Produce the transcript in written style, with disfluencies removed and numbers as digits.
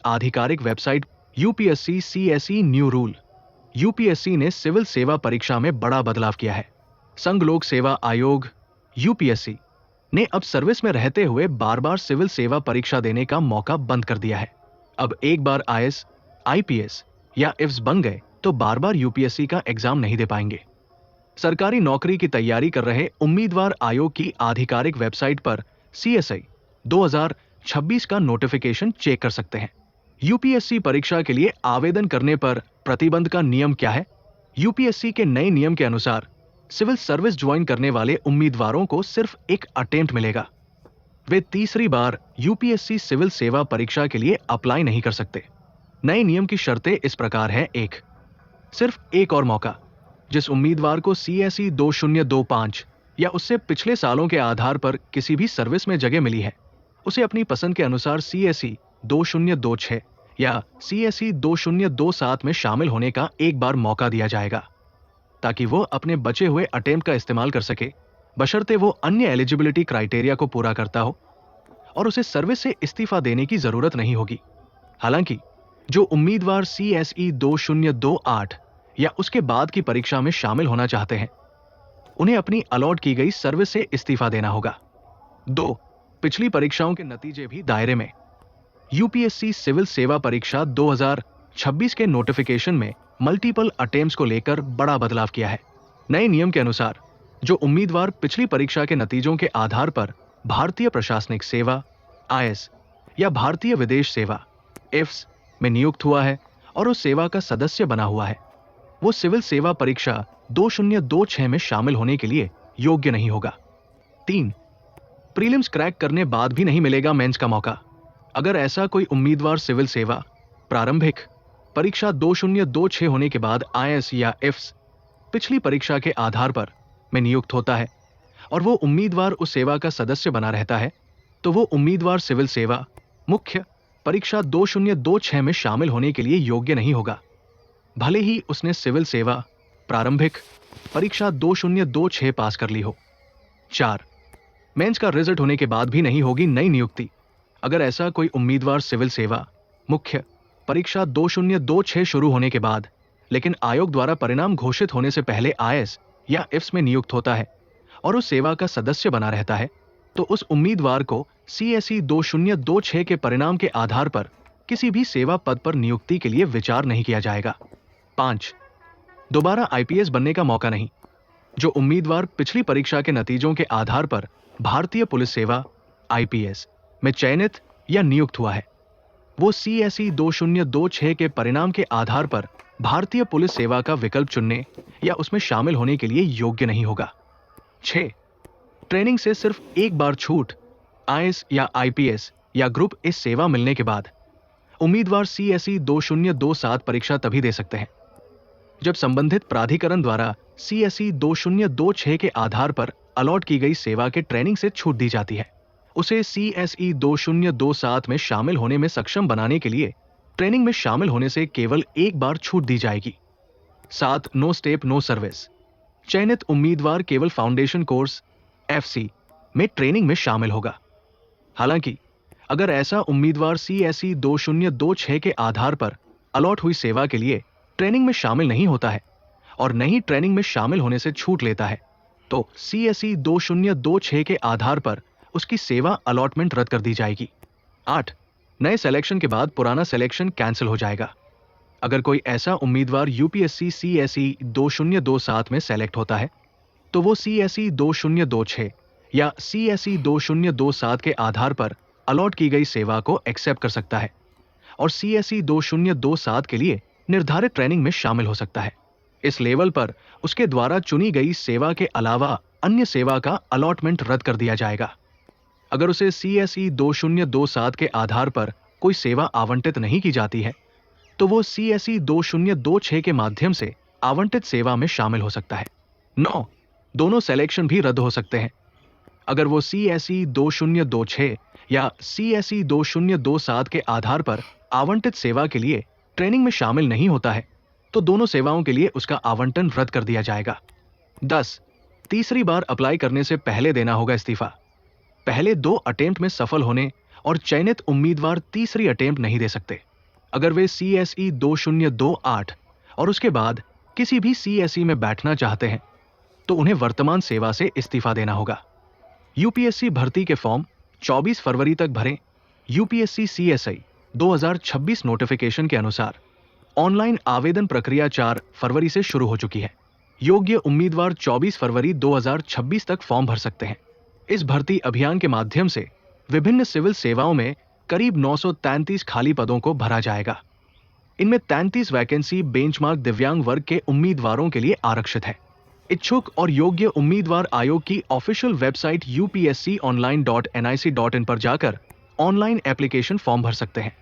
आधिकारिक website UPSC CSE new rule. UPSC ने civil सेवा परीक्षा में बड़ा बदलाव किया है। संघ लोक सेवा आयोग यूपीएससी ने अब सर्विस में रहते हुए बार बार सिविल सेवा परीक्षा देने का मौका बंद कर दिया है। अब एक बार आईएएस, आईपीएस या इफ्स बन गए तो बार बार यूपीएससी का एग्जाम नहीं दे पाएंगे। सरकारी नौकरी की तैयारी कर रहे उम्मीदवार आयोग की आधिकारिक वेबसाइट पर सीएसई 2026 का नोटिफिकेशन चेक कर सकते हैं। यूपीएससी परीक्षा के लिए आवेदन करने पर प्रतिबंध का नियम क्या है? यूपीएससी के नए नियम के अनुसार सिविल सर्विस ज्वाइन करने वाले उम्मीदवारों को सिर्फ एक अटेम्प्ट मिलेगा। वे तीसरी बार यूपीएससी सिविल सेवा परीक्षा के लिए अप्लाई नहीं कर सकते। नए नियम की शर्तें इस प्रकार है। सिर्फ एक और मौका। जिस उम्मीदवार को सीएसई 2025 या उससे पिछले सालों के आधार पर किसी भी सर्विस में जगह मिली है, उसे अपनी पसंद के अनुसार सीएसई 2026 या सीएसई 2027 में शामिल होने का एक बार मौका दिया जाएगा, ताकि वो अपने बचे हुए अटेम्प्ट का इस्तेमाल कर सके, बशर्ते वो अन्य एलिजिबिलिटी क्राइटेरिया को पूरा करता हो और उसे सर्विस से इस्तीफा देने की जरूरत नहीं होगी। हालांकि जो उम्मीदवार सीएसई 2028 या उसके बाद की परीक्षा में शामिल होना चाहते हैं, उन्हें अपनी अलॉट की गई सर्विस से इस्तीफा देना होगा। 2. पिछली परीक्षाओं के नतीजे भी दायरे में। यूपीएससी सिविल सेवा परीक्षा 2026 के नोटिफिकेशन में मल्टीपल अटेम्प्ट्स को लेकर बड़ा बदलाव किया है। नए नियम के अनुसार जो उम्मीदवार पिछली परीक्षा के नतीजों के आधार पर भारतीय प्रशासनिक सेवा आईएएस या भारतीय विदेश सेवा इफ्स में नियुक्त हुआ है और उस सेवा का सदस्य बना हुआ है, वो सिविल सेवा परीक्षा 2026 में शामिल होने के लिए योग्य नहीं होगा। 3. प्रीलिम्स क्रैक करने बाद भी नहीं मिलेगा मेंस का मौका। अगर ऐसा कोई उम्मीदवार सिविल सेवा प्रारंभिक परीक्षा 2026 होने के बाद आईएएस या इफ्स पिछली परीक्षा के आधार पर में नियुक्त होता है और वो उम्मीदवार उस सेवा का सदस्य बना रहता है, तो वो उम्मीदवार सिविल सेवा मुख्य परीक्षा 2026 में शामिल होने के लिए योग्य नहीं होगा, भले ही उसने सिविल सेवा प्रारंभिक परीक्षा 2026 पास कर ली हो। 4. मेंस का रिजल्ट होने के बाद भी नहीं होगी नई नियुक्ति। अगर ऐसा कोई उम्मीदवार सिविल सेवा मुख्य परीक्षा 2026 शुरू होने के बाद लेकिन आयोग द्वारा परिणाम घोषित होने से पहले आईएएस या इफ्स में नियुक्त होता है और उस सेवा का सदस्य बना रहता है, तो उस उम्मीदवार को सीएसई 2026 के परिणाम के आधार पर किसी भी सेवा पद पर नियुक्ति के लिए विचार नहीं किया जाएगा। 5. दोबारा आईपीएस बनने का मौका नहीं। जो उम्मीदवार पिछली परीक्षा के नतीजों के आधार पर भारतीय पुलिस सेवा आईपीएस में चयनित या नियुक्त हुआ है, वो सीएसई 2026 के परिणाम के आधार पर भारतीय पुलिस सेवा का विकल्प चुनने या उसमें शामिल होने के लिए योग्य नहीं होगा। 6. ट्रेनिंग से सिर्फ एक बार छूट। आईएएस या आईपीएस या ग्रुप इस सेवा मिलने के बाद उम्मीदवार सीएसई 2027 परीक्षा तभी दे सकते हैं जब संबंधित प्राधिकरण द्वारा सीएसई 2026 के आधार पर अलॉट की गई सेवा के ट्रेनिंग से छूट दी जाती है। उसे सीएसई 2027 में शामिल होने में सक्षम बनाने के लिए ट्रेनिंग में शामिल होने से केवल एक बार छूट दी जाएगी। 7. No step no service. चयनित उम्मीदवार केवल फाउंडेशन कोर्स एफसी में ट्रेनिंग में शामिल होगा। हालांकि अगर ऐसा उम्मीदवार सीएसई 2026 के आधार पर अलॉट हुई सेवा के लिए ट्रेनिंग में शामिल नहीं होता है और नहीं ट्रेनिंग में शामिल होने से छूट लेता है, तो सीएसई 2026 के आधार पर उसकी सेवा अलॉटमेंट रद्द कर दी जाएगी। 8. नए सिलेक्शन के बाद पुराना सिलेक्शन कैंसिल हो जाएगा। अगर कोई ऐसा उम्मीदवार यूपीएससी सीएसई 2027 में सेलेक्ट होता है, तो वो सीएसई 2026 या सीएसई 2027 के आधार पर अलॉट की गई सेवा को एक्सेप्ट कर सकता है और सीएसई 2027 के लिए निर्धारित ट्रेनिंग में शामिल हो सकता है। इस लेवल पर उसके द्वारा चुनी गई सेवा के अलावा अन्य सेवा का अलॉटमेंट रद्द कर दिया जाएगा। अगर उसे सीएसई 2027 के आधार पर कोई सेवा आवंटित नहीं की जाती है, तो वो सीएसई 2026 के माध्यम से आवंटित सेवा में शामिल हो सकता है। 9. दोनों सिलेक्शन भी रद्द हो सकते हैं। अगर वो सीएसई 2026 या सीएसई 2027 के आधार पर आवंटित सेवा के लिए ट्रेनिंग में शामिल नहीं होता है, तो दोनों सेवाओं के लिए उसका आवंटन रद्द कर दिया जाएगा। 10. तीसरी बार अप्लाई करने से पहले देना होगा इस्तीफा। पहले 2 अटेम्प्ट में सफल होने और चयनित उम्मीदवार तीसरी अटेम्प्ट नहीं दे सकते। अगर वे CSE 2028 और उसके बाद किसी भी CSE में बैठना चाहते हैं तो उन्हें वर्तमान सेवा से इस्तीफा देना होगा। यूपीएससी भर्ती के फॉर्म 24 फरवरी तक भरें। यूपीएससी CSI 2026 नोटिफिकेशन के अनुसार ऑनलाइन आवेदन प्रक्रिया 4 फरवरी से शुरू हो चुकी है। योग्य उम्मीदवार 24 फरवरी 2026 तक फॉर्म भर सकते हैं। इस भर्ती अभियान के माध्यम से विभिन्न सिविल सेवाओं में करीब 933 खाली पदों को भरा जाएगा। इनमें 33 वैकेंसी बेंचमार्क दिव्यांग वर्ग के उम्मीदवारों के लिए आरक्षित है। इच्छुक और योग्य उम्मीदवार आयोग की ऑफिशियल वेबसाइट upsconline.nic.in पर जाकर ऑनलाइन एप्लीकेशन फॉर्म भर सकते हैं।